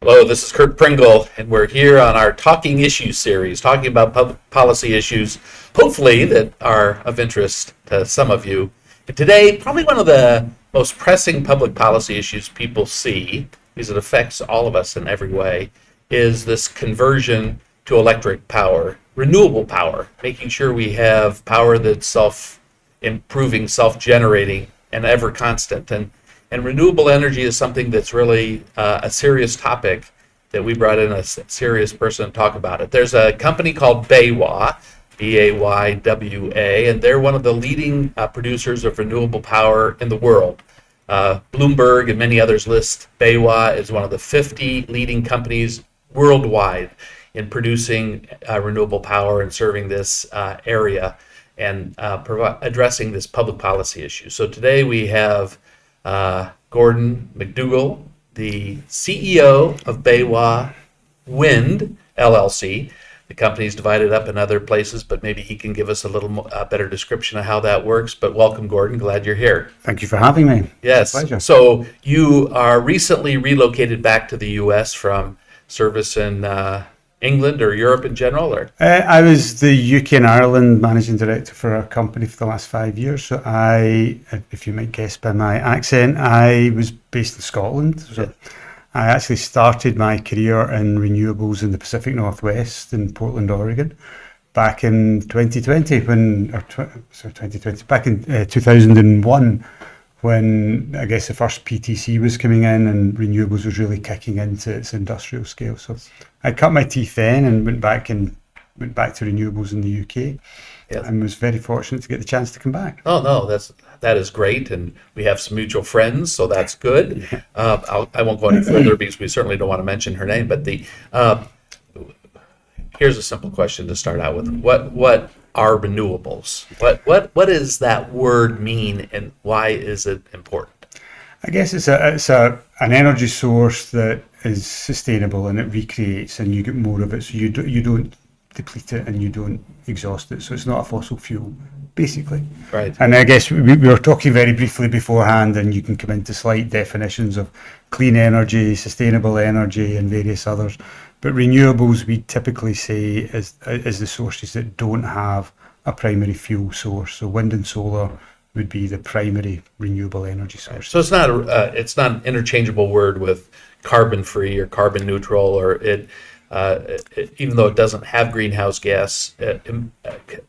Hello, this is Curt Pringle, and we're here on our Talking Issues series, talking about public policy issues, hopefully that are of interest to some of you. And today, probably one of the most pressing public policy issues people see, because it affects all of us in every way, is this conversion to electric power, renewable power, making sure we have power that's self-improving, self-generating, and ever constant. And renewable energy is something that's really a serious topic that we brought in a serious person to talk about it. There's a company called BayWa, BayWa, and they're one of the leading producers of renewable power in the world. Bloomberg and many others list BayWa as one of the 50 leading companies worldwide in producing renewable power and serving this area and addressing this public policy issue. So today we have Gordon MacDougall, the CEO of BayWa Wind LLC. The company's divided up in other places, but maybe he can give us a little better description of how that works. But welcome, Gordon. Glad you're here. Thank you for having me. Yes. Pleasure. So you are recently relocated back to the U.S. from service in England or Europe in general, or? I was the UK and Ireland managing director for our company for the last 5 years. So if you might guess by my accent, I was based in Scotland. So I actually started my career in renewables in the Pacific Northwest in Portland, Oregon, back in 2020 back in 2001. When I guess the first PTC was coming in and renewables was really kicking into its industrial scale. So I cut my teeth then and went back to renewables in the UK, and was very fortunate to get the chance to come back. Oh no, that is great, and we have some mutual friends, so that's good. I won't go any further because we certainly don't want to mention her name. But here's a simple question to start out with: What are renewables? What does that word mean, and why is it important? I guess it's an energy source that is sustainable and it recreates, and you get more of it. So you don't deplete it and you don't exhaust it. So it's not a fossil fuel, basically. Right. And I guess we were talking very briefly beforehand, and you can come into slight definitions of clean energy, sustainable energy, and various others. But renewables, we typically say, is the sources that don't have a primary fuel source. So wind and solar would be the primary renewable energy source. So it's not an interchangeable word with carbon free or carbon neutral, or even though it doesn't have greenhouse gas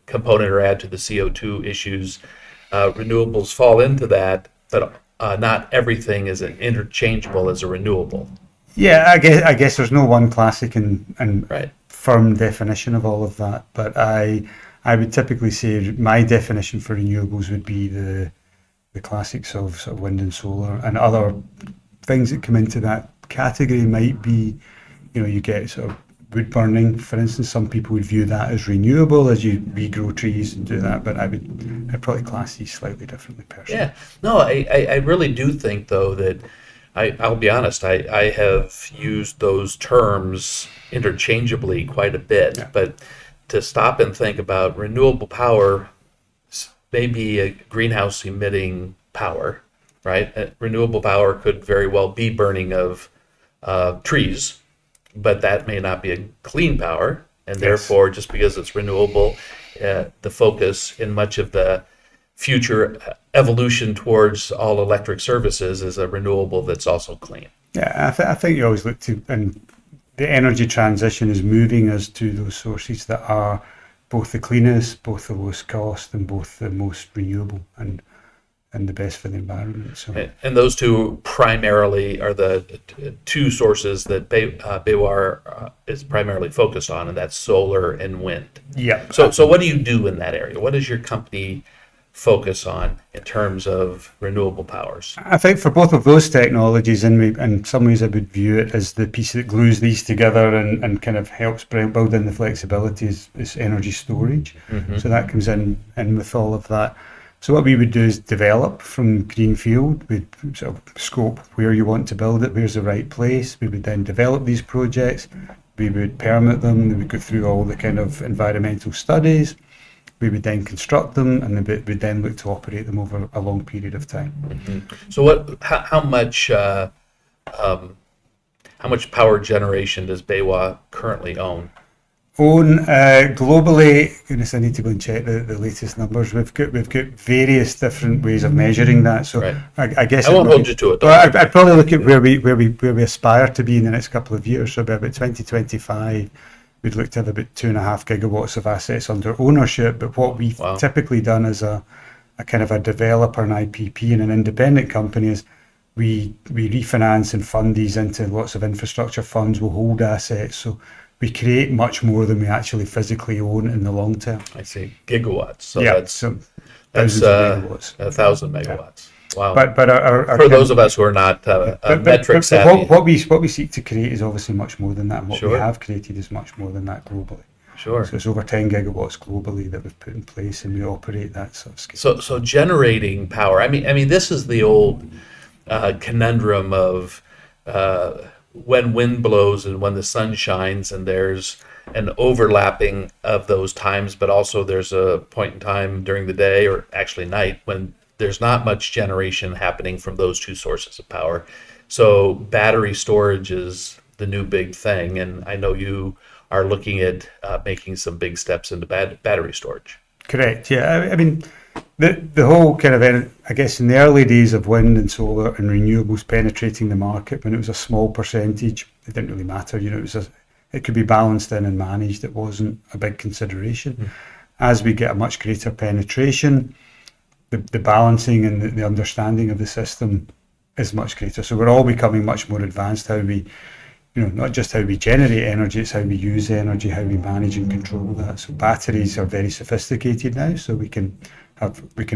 component or add to the CO2 issues, renewables fall into that, but not everything is interchangeable as a renewable. Yeah, I guess there's no one classic and right. firm definition of all of that, but I would typically say my definition for renewables would be the classics of sort of wind and solar, and other things that come into that category might be, you get sort of wood burning, for instance. Some people would view that as renewable as you regrow trees and do that, but I'd probably class these slightly differently personally. Yeah, no, I really do think though that I'll be honest, I have used those terms interchangeably quite a bit, but to stop and think about renewable power, maybe a greenhouse emitting power, right? Renewable power could very well be burning of trees, but that may not be a clean power, and therefore, just because it's renewable, the focus in much of the future evolution towards all electric services is a renewable that's also clean. Yeah, I think you always look to, and the energy transition is moving us to those sources that are both the cleanest, both the lowest cost, and both the most renewable and the best for the environment. So, and those two primarily are the two sources that BayWa is primarily focused on, and that's solar and wind. Yeah. So what do you do in that area? What does your company focus on in terms of renewable powers? I think for both of those technologies, in some ways I would view it as the piece that glues these together and kind of helps build in the flexibility is energy storage. Mm-hmm. So that comes in with all of that. So what we would do is develop from greenfield. We'd sort of scope where you want to build it, where's the right place. We would then develop these projects. We would permit them. We would go through all the kind of environmental studies. We would then construct them, and we'd then look to operate them over a long period of time. Mm-hmm. So how much How much power generation does BayWa currently own? Own globally, goodness, I need to go and check the latest numbers. We've got various different ways of measuring that. So Right. I guess I won't hold you to it, though. Well, I'd probably look at where we aspire to be in the next couple of years. So by about 2025, we'd look to have about 2.5 gigawatts of assets under ownership. But what we've Wow. typically done as a kind of a developer, an IPP, and an independent company is we refinance and fund these into lots of infrastructure funds. We'll hold assets, so we create much more than we actually physically own in the long term. I see. Gigawatts. So Yeah, that's so that's thousands of megawatts. 1,000 megawatts. Wow. But our For those of us who are not metric savvy. what we seek to create is obviously much more than that. And what we Sure. have created is much more than that globally. Sure. So it's over 10 gigawatts globally that we've put in place, and we operate that sort of scale. So generating power. I mean, this is the old conundrum of when wind blows and when the sun shines, and there's an overlapping of those times, but also there's a point in time during the day, or actually night, when there's not much generation happening from those two sources of power. So battery storage is the new big thing, and I know you are looking at making some big steps into battery storage. Correct. Yeah. I mean, the whole kind of, I guess, in the early days of wind and solar and renewables penetrating the market, when it was a small percentage, it didn't really matter. You know, it could be balanced in and managed. It wasn't a big consideration. As we get a much greater penetration, the balancing and the understanding of the system is much greater. So we're all becoming much more advanced. How we, not just how we generate energy, it's how we use energy, how we manage and control that. So batteries are very sophisticated now, so we can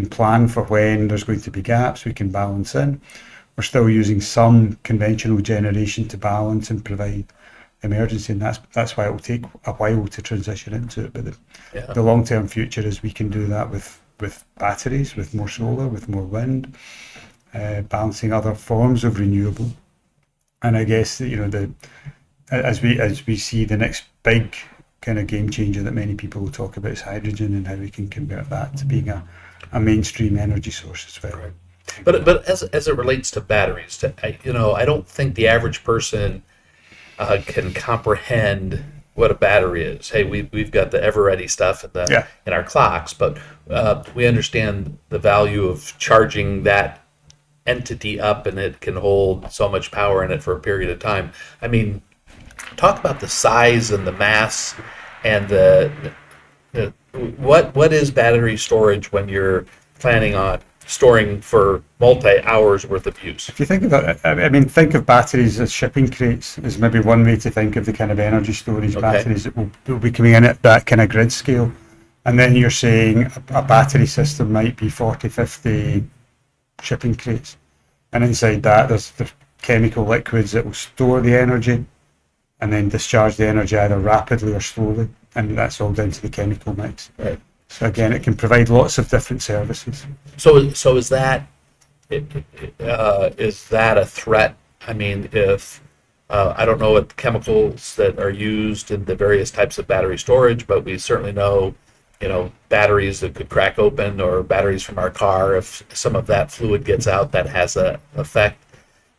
plan for when there's going to be gaps, we can balance in. We're still using some conventional generation to balance and provide emergency, and that's why it will take a while to transition into it. But the long-term future is we can do that with batteries, with more solar, with more wind, balancing other forms of renewable. And I guess as we see, the next big kind of game changer that many people will talk about is hydrogen, and how we can convert that to being a mainstream energy source as well. Right. But as it relates to batteries, I don't think the average person can comprehend what a battery is. Hey, we've got the ever ready stuff in our clocks, but we understand the value of charging that entity up, and it can hold so much power in it for a period of time. I mean, talk about the size and the mass and the what is battery storage when you're planning on storing for multi-hours worth of use? If you think about it, I mean, think of batteries as shipping crates is maybe one way to think of the kind of energy storage batteries that will be coming in at that kind of grid scale. And then you're saying a battery system might be 40, 50 shipping crates. And inside that, there's chemical liquids that will store the energy and then discharge the energy either rapidly or slowly. And that's all down to the chemical mix. Right. So again, it can provide lots of different services. So is that a threat? I mean, if I don't know what chemicals that are used in the various types of battery storage, but we certainly know, batteries that could crack open, or batteries from our car. If some of that fluid gets out, that has an effect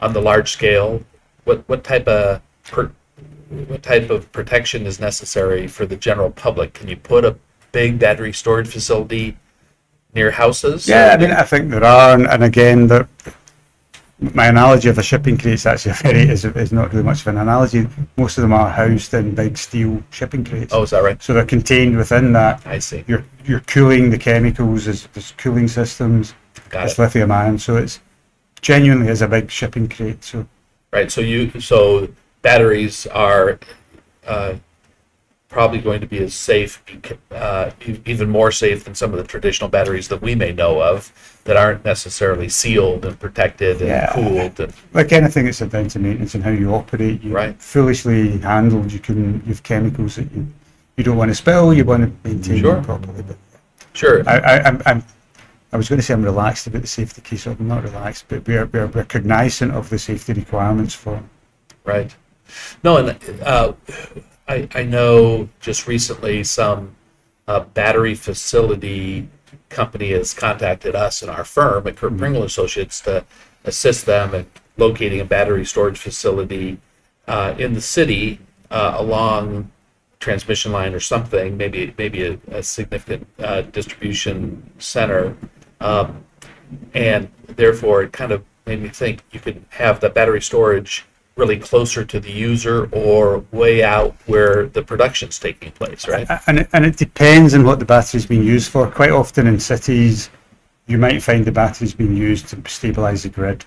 on the large scale. What type of protection is necessary for the general public? Can you put a big battery storage facility near houses? Yeah, I mean, I think there are, and again, my analogy of a shipping crate is actually is not really much of an analogy. Most of them are housed in big steel shipping crates. Oh, is that right? So they're contained within that. I see. You're cooling the chemicals. There's cooling systems. It's lithium ion, so it's genuinely is a big shipping crate. So right. So batteries are probably going to be as safe, even more safe than some of the traditional batteries that we may know of, that aren't necessarily sealed and protected and cooled. And, like anything, it's down to maintenance and how you operate. Foolishly handled, you have chemicals that you don't want to spill. You want to maintain them properly. But sure. I was going to say I'm relaxed about the safety case. I'm not relaxed, but we're cognizant of the safety requirements for them. Right. No, and I know just recently some battery facility company has contacted us and our firm at Curt Pringle Associates to assist them in locating a battery storage facility in the city along transmission line or something, maybe a significant distribution center, and therefore it kind of made me think you could have the battery storage really closer to the user or way out where the production's taking place, right? And it depends on what the battery's being used for. Quite often in cities, you might find the battery's being used to stabilize the grid.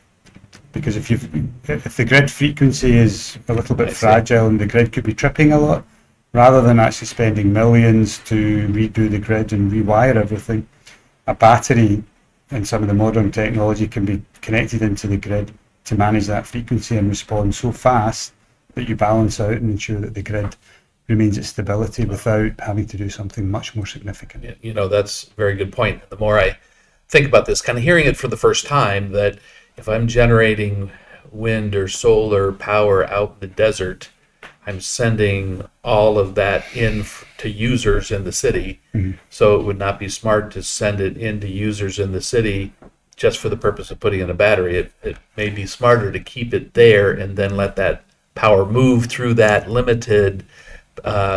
Because if the grid frequency is a little bit fragile and the grid could be tripping a lot, rather than actually spending millions to redo the grid and rewire everything, a battery and some of the modern technology can be connected into the grid to manage that frequency and respond so fast that you balance out and ensure that the grid remains at stability without having to do something much more significant. That's a very good point. The more I think about this, kind of hearing it for the first time, that if I'm generating wind or solar power out in the desert, I'm sending all of that in to users in the city. Mm-hmm. So it would not be smart to send it into users in the city just for the purpose of putting in a battery. It may be smarter to keep it there and then let that power move through that limited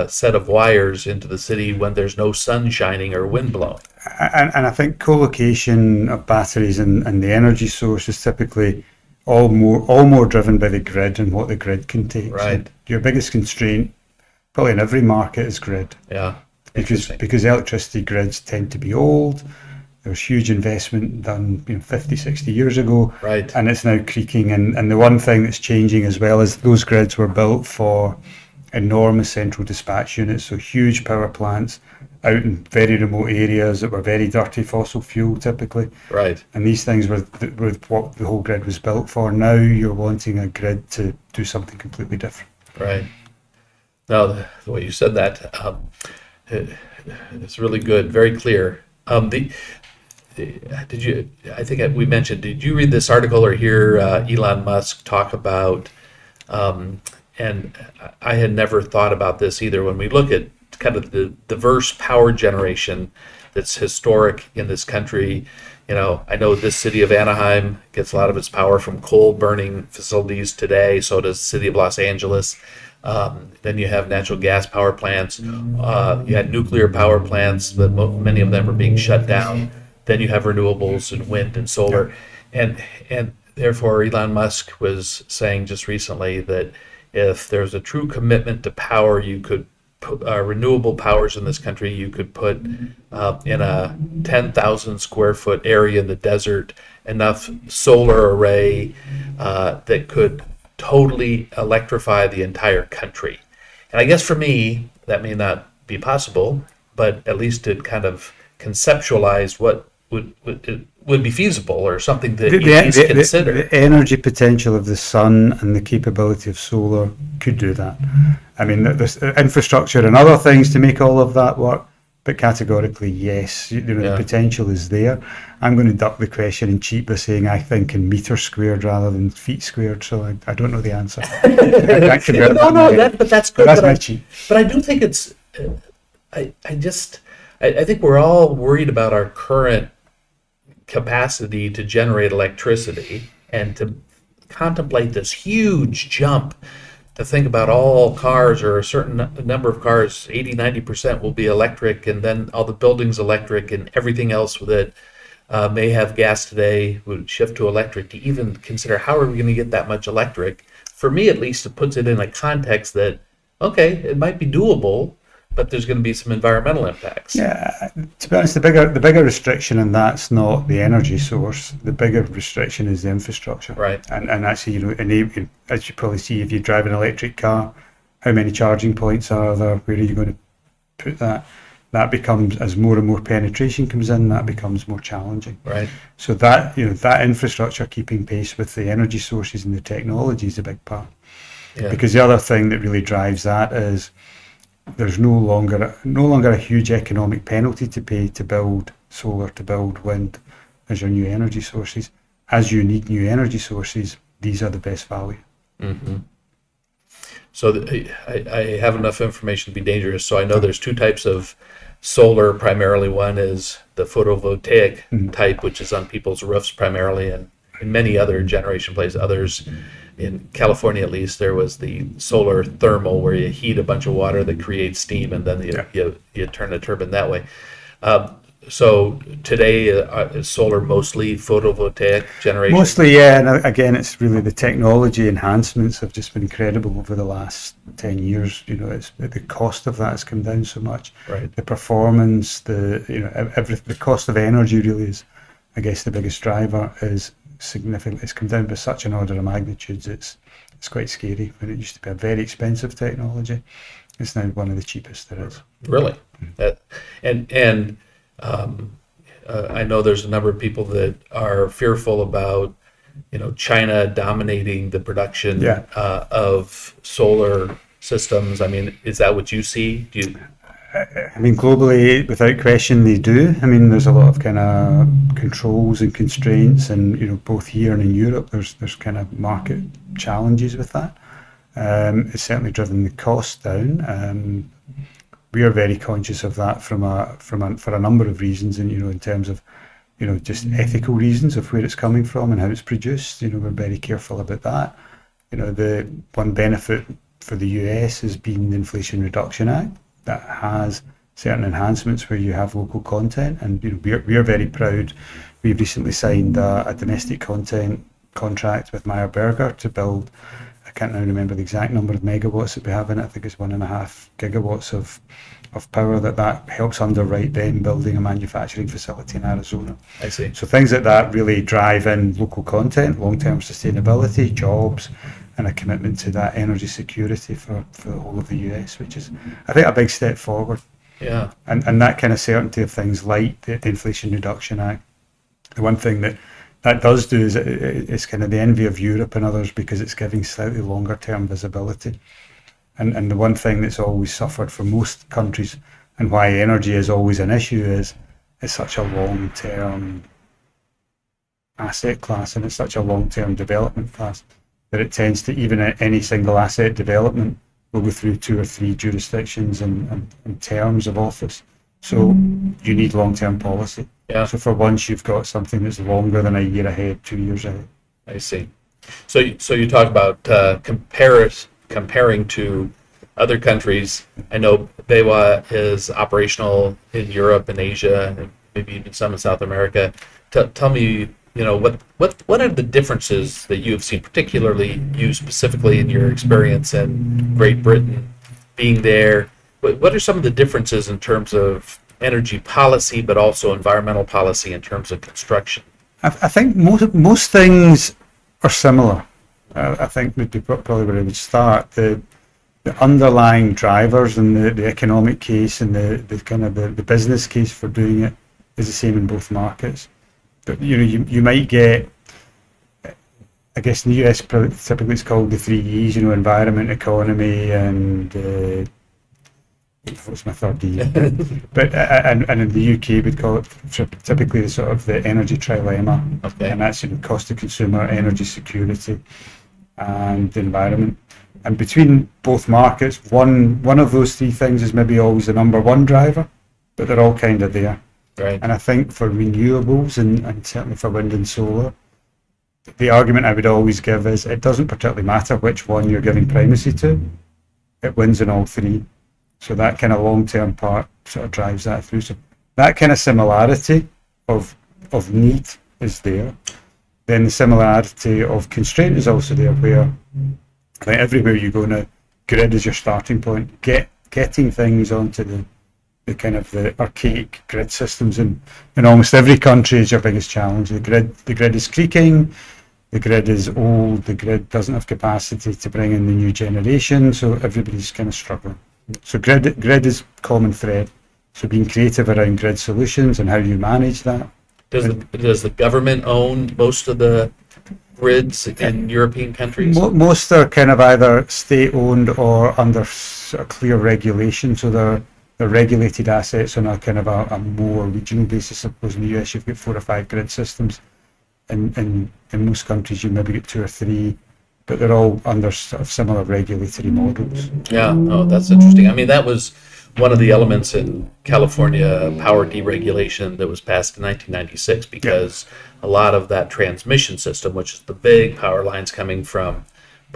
set of wires into the city when there's no sun shining or wind blowing. And I think co-location of batteries and the energy source is typically all more driven by the grid and what the grid can take. Right. So your biggest constraint, probably in every market, is grid. Yeah. Because electricity grids tend to be old. There was huge investment done 50, 60 years ago. Right. And it's now creaking. And the one thing that's changing as well is those grids were built for enormous central dispatch units, so huge power plants out in very remote areas that were very dirty fossil fuel typically. Right. And these things were what the whole grid was built for. Now you're wanting a grid to do something completely different. Right. Now, the way you said that, it's really good, very clear. Did you? I think we mentioned. Did you read this article or hear Elon Musk talk about? And I had never thought about this either. When we look at kind of the diverse power generation that's historic in this country, I know this city of Anaheim gets a lot of its power from coal burning facilities today. So does the city of Los Angeles. Then you have natural gas power plants. You had nuclear power plants, but many of them are being shut down. Then you have renewables and wind and solar. And therefore, Elon Musk was saying just recently that if there's a true commitment to power, you could put renewable powers in this country. You could put in a 10,000 square foot area in the desert enough solar array that could totally electrify the entire country. And I guess for me, that may not be possible, but at least it kind of conceptualized what would be feasible or something that you at least consider. The energy potential of the sun and the capability of solar could do that. I mean, there's infrastructure and other things to make all of that work, but categorically, yes, the potential is there. I'm going to duck the question and cheat by saying I think in meters squared rather than feet squared, so I don't know the answer. But that's good. That's my cheat. But I do think it's, I think we're all worried about our current capacity to generate electricity and to contemplate this huge jump to think about all cars or a certain number of cars, 80-90% will be electric, and then all the buildings electric and everything else that may have gas today would shift to electric. To even consider how are we going to get that much electric, for me at least, it puts it in a context that, okay, it might be doable, but there's going to be some environmental impacts. Yeah, to be honest, the bigger restriction in that's not the energy source. The bigger restriction is the infrastructure. Right. And actually, as you probably see, if you drive an electric car, how many charging points are there? Where are you going to put that? That becomes, as more and more penetration comes in, that becomes more challenging. Right. So that that infrastructure keeping pace with the energy sources and the technology is a big part. Yeah. Because the other thing that really drives that is there's no longer a huge economic penalty to pay to build solar, to build wind as your new energy sources. As you need new energy sources, these are the best value. Mm-hmm. So I have enough information to be dangerous. So I know there's two types of solar primarily. One is the photovoltaic type, which is on people's roofs primarily, and in many other generation places. Others in California at least, there was the solar thermal where you heat a bunch of water that creates steam, and then you turn the turbine that way. So today, is solar mostly photovoltaic generation? Mostly, yeah. And again, it's really the technology enhancements have just been incredible over the last 10 years. It's the cost of that has come down so much. Right. The performance, the cost of energy really is, I guess, the biggest driver is significant. It's come down by such an order of magnitudes. It's quite scary. When it used to be a very expensive technology, it's now one of the cheapest there is. Really? I know there's a number of people that are fearful about, China dominating the production of solar systems. I mean, is that what you see? Globally, without question, they do. There's a lot of kind of controls and constraints, and both here and in Europe, there's kind of market challenges with that. It's certainly driven the cost down. We are very conscious of that for a number of reasons, and in terms of just ethical reasons of where it's coming from and how it's produced. We're very careful about that. The one benefit for the US has been the Inflation Reduction Act that has certain enhancements where you have local content, and we are very proud. We've recently signed a domestic content contract with Meyer Burger to build. I can't now remember the exact number of megawatts that we have in it. I think it's 1.5 gigawatts of power that helps underwrite them building a manufacturing facility in Arizona. I see. So things like that really drive in local content, long-term sustainability, jobs, and a commitment to that energy security for the whole of the US, which is, I think, a big step forward. Yeah. And that kind of certainty of things like the Inflation Reduction Act. The one thing that does do is it's kind of the envy of Europe and others because it's giving slightly longer term visibility. And the one thing that's always suffered for most countries and why energy is always an issue is it's such a long-term asset class and it's such a long-term development class that it tends to, even at any single asset development, will go through 2 or 3 jurisdictions and terms of office. So you need long-term policy. Yeah. So for once you've got something that's longer than a year ahead, 2 years ahead. I see. So you talk about comparing to other countries. I know BayWa is operational in Europe and Asia, and maybe even some in South America. Tell me, what are the differences that you have seen, particularly you specifically in your experience in Great Britain, being there? What are some of the differences in terms of energy policy, but also environmental policy in terms of construction? I think most things are similar. I think would be probably where I would start. The underlying drivers and the economic case and the kind of the business case for doing it is the same in both markets. But you might get, I guess in the US typically it's called the 3 E's, environment, economy, and what's my third E? But and in the UK we'd call it typically the sort of the energy trilemma. Okay. And that's cost to consumer, energy security, and the environment. And between both markets, one of those 3 things is maybe always the number one driver, but they're all kind of there. Right. And I think for renewables and certainly for wind and solar, the argument I would always give is it doesn't particularly matter which one you're giving primacy to, it wins in all 3. So that kind of long-term part sort of drives that through. So that kind of similarity of need is there. Then the similarity of constraint is also there, where I think everywhere you go now, grid is your starting point. Getting things onto the kind of the archaic grid systems in almost every country is your biggest challenge. The grid is creaking, the grid is old, the grid doesn't have capacity to bring in the new generation, so everybody's kind of struggling. So grid is common thread. So being creative around grid solutions and how you manage that. Does the government own most of the grids in European countries? Most are kind of either state-owned or under sort of clear regulation. So they're regulated assets on a kind of a more regional basis. I suppose in the US you've got 4 or 5 grid systems. In most countries you maybe get 2 or 3. But they're all under sort of similar regulatory models. Yeah, that's interesting. I mean, that was one of the elements in California power deregulation that was passed in 1996, because a lot of that transmission system, which is the big power lines coming from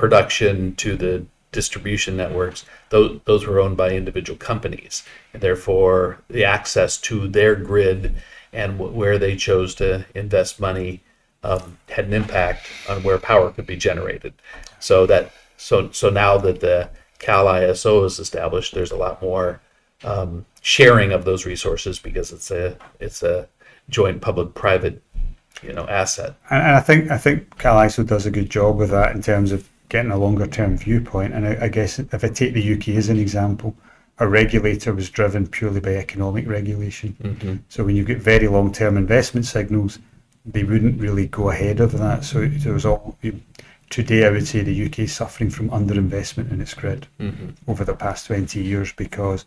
production to the distribution networks, those were owned by individual companies, and therefore the access to their grid and where they chose to invest money had an impact on where power could be generated. So now that the Cal ISO is established, there's a lot more sharing of those resources because it's a joint public-private asset. And I think Cal ISO does a good job with that in terms of getting a longer term viewpoint. And I guess if I take the UK as an example, a regulator was driven purely by economic regulation. Mm-hmm. So when you get very long term investment signals, they wouldn't really go ahead of that. So it was all. Today, I would say the UK is suffering from underinvestment in its grid over the past 20 years because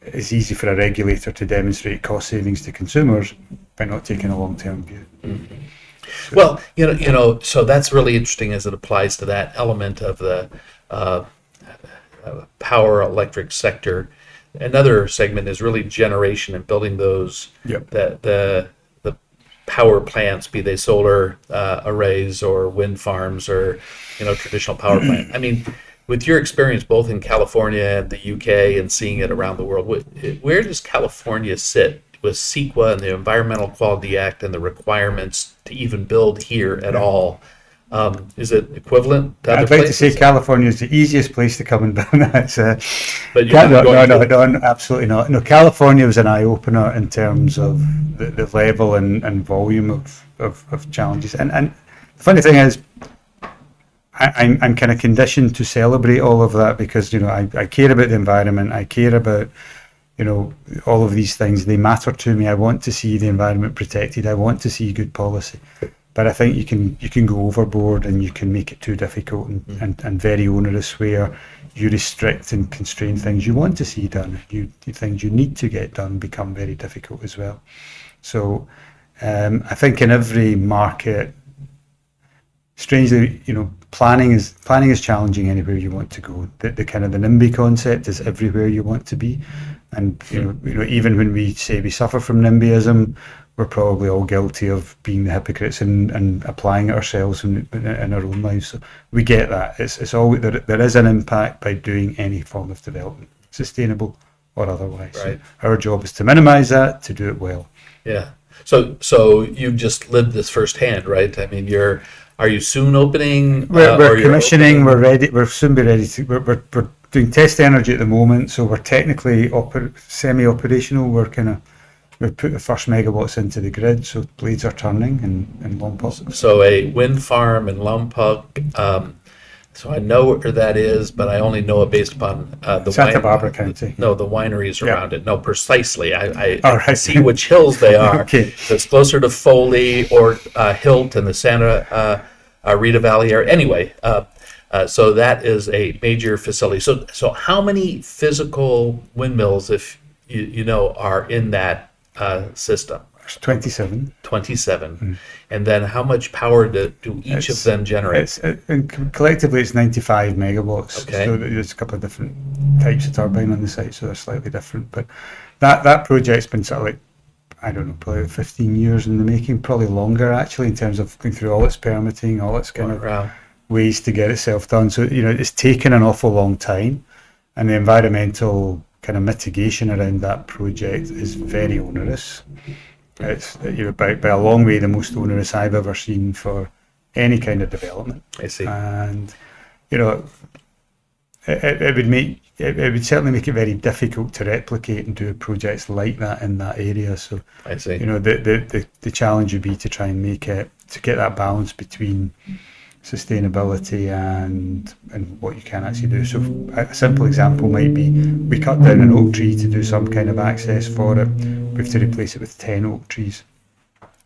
it's easy for a regulator to demonstrate cost savings to consumers by not taking a long-term view. Mm-hmm. Well, so that's really interesting as it applies to that element of the power electric sector. Another segment is really generation and building those the power plants, be they solar arrays or wind farms or traditional power plant. I mean, with your experience both in California and the UK and seeing it around the world, where does California sit with CEQA and the Environmental Quality Act and the requirements to even build here at all? Is it equivalent to other I'd like places? to say California is the easiest place to come and build that. But you're not going to... No, absolutely not. No, California was an eye-opener in terms of the level and volume of challenges. And the funny thing is, I'm kind of conditioned to celebrate all of that because, I care about the environment. I care about, all of these things. They matter to me. I want to see the environment protected. I want to see good policy. But I think you can go overboard and you can make it too difficult and very onerous where you restrict and constrain things you want to see done. The things you need to get done become very difficult as well. So I think in every market, strangely, planning is challenging anywhere you want to go. The kind of the NIMBY concept is everywhere you want to be. And even when we say we suffer from NIMBYism, we're probably all guilty of being the hypocrites and applying it ourselves in our own lives. So we get that. It's always there is an impact by doing any form of development, sustainable or otherwise. Right. So our job is to minimise that, to do it well. Yeah. So you've just lived this firsthand, right? I mean, are you soon opening? We're commissioning. We're ready. We'll soon be ready to. We're doing test energy at the moment, so we're technically semi-operational. We've put the first megawatts into the grid, so blades are turning in Lompoc. So a wind farm in Lompoc. So I know where that is, but I only know it based upon the Santa Barbara County. No, the wineries around it. No, precisely. I right. see which hills they are. Okay. So it's closer to Foley or Hilt in the Santa Rita Valley area. Anyway, so that is a major facility. So how many physical windmills, if you know, are in that system? There's 27. 27. And then how much power do each of them generate? Collectively, it's 95 megawatts. Okay. So there's a couple of different types of turbine on the site, so they're slightly different. But that project's been sort of like, I don't know, probably 15 years in the making, probably longer actually, in terms of going through all its permitting, all its kind of ways to get itself done. So, it's taken an awful long time, and the environmental kind of mitigation around that project is very onerous. It's by a long way the most onerous I've ever seen for any kind of development. I see. And it would certainly make it very difficult to replicate and do projects like that in that area. So I see. The challenge would be to try and make it, to get that balance between sustainability and what you can actually do. So a simple example might be we cut down an oak tree to do some kind of access for it. We have to replace it with 10 oak trees.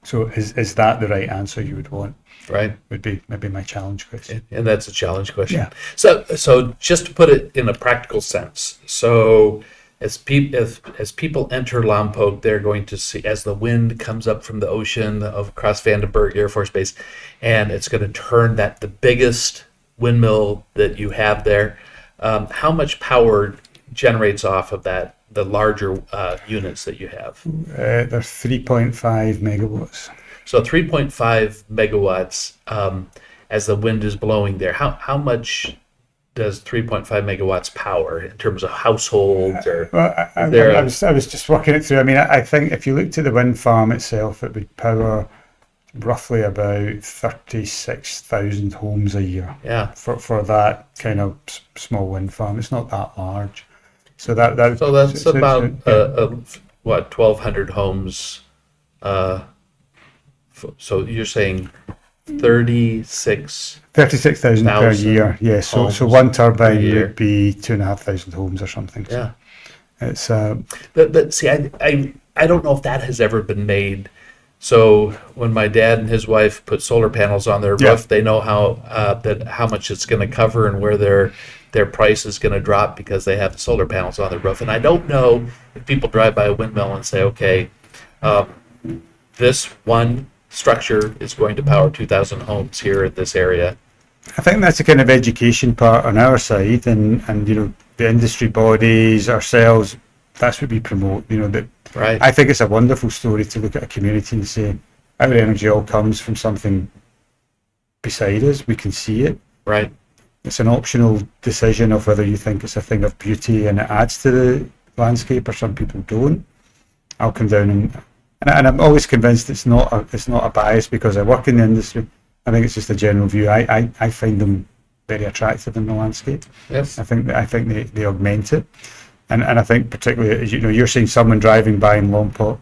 So is that the right answer you would want? Right. Would be maybe my challenge question. And that's a challenge question. Yeah. So just to put it in a practical sense, so as people enter Lompoc, they're going to see, as the wind comes up from the ocean across Vandenberg Air Force Base, and it's going to turn the biggest windmill that you have there. How much power generates off of that, the larger units that you have? They're 3.5 megawatts. So 3.5 megawatts. as the wind is blowing there, how much does 3.5 megawatts power in terms of households, or Well, is there I was just working it through. I mean, I think if you looked at the wind farm itself, it would power roughly about 36,000 homes a year yeah. for that kind of small wind farm. It's not that large. So that So that's about yeah. what, 1,200 homes. So you're saying 36,000 36,000 per year. Yeah. So homes one per turbine year. would be 2,500 homes or something. So Yeah. it's But see, I don't know if that has ever been made. So when my dad and his wife put solar panels on their Yeah. roof, they know how much it's going to cover and where their price is going to drop because they have the solar panels on their roof. And I don't know if people drive by a windmill and say, okay, um, this one structure is going to power 2,000 homes here in this area. I think that's a kind of education part on our side, and the industry bodies, ourselves. That's what we promote. That Right. I think it's a wonderful story to look at a community and say our energy all comes from something beside us. We can see it. Right. It's an optional decision of whether you think it's a thing of beauty and it adds to the landscape, or some people don't. I'll come down and I'm always convinced it's not a bias because I work in the industry. I think it's just a general view. I find them very attractive in the landscape. Yes. I think they augment it, and I think particularly as you're seeing someone driving by in Longport,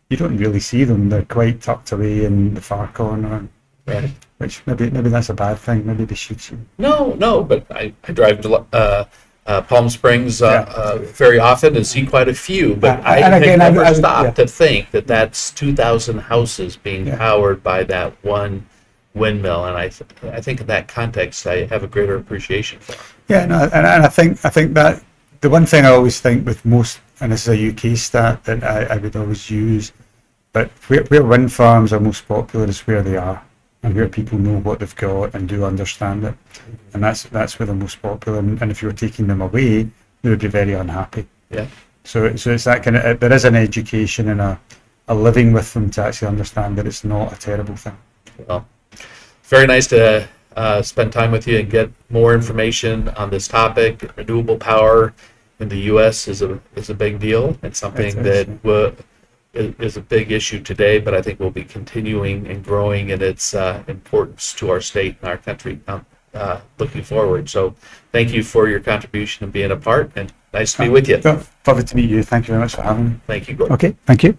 you don't really see them. They're quite tucked away in the far corner, Right. which maybe that's a bad thing. Maybe they should see. No, but I drive to Palm Springs very often and see quite a few. But I have never stopped to think that that's 2,000 houses being powered by that one windmill, and I think in that context I have a greater appreciation for it. Yeah, no, and I think that the one thing I always think with most, and this is a UK stat that I would always use, but where wind farms are most popular is where they are, and where people know what they've got and do understand it, and that's where they're most popular. And if you were taking them away, they would be very unhappy. Yeah. So it's that kind of, there is an education and a living with them to actually understand that it's not a terrible thing. Well, it's very nice to spend time with you and get more information on this topic. Renewable power in the U.S. is a big deal. It's something that is a big issue today, but I think will be continuing and growing in its importance to our state and our country looking forward. So thank you for your contribution and being a part, and nice to be with you. Lovely to meet you. Thank you very much for having me. Thank you, Gordon. Okay, thank you.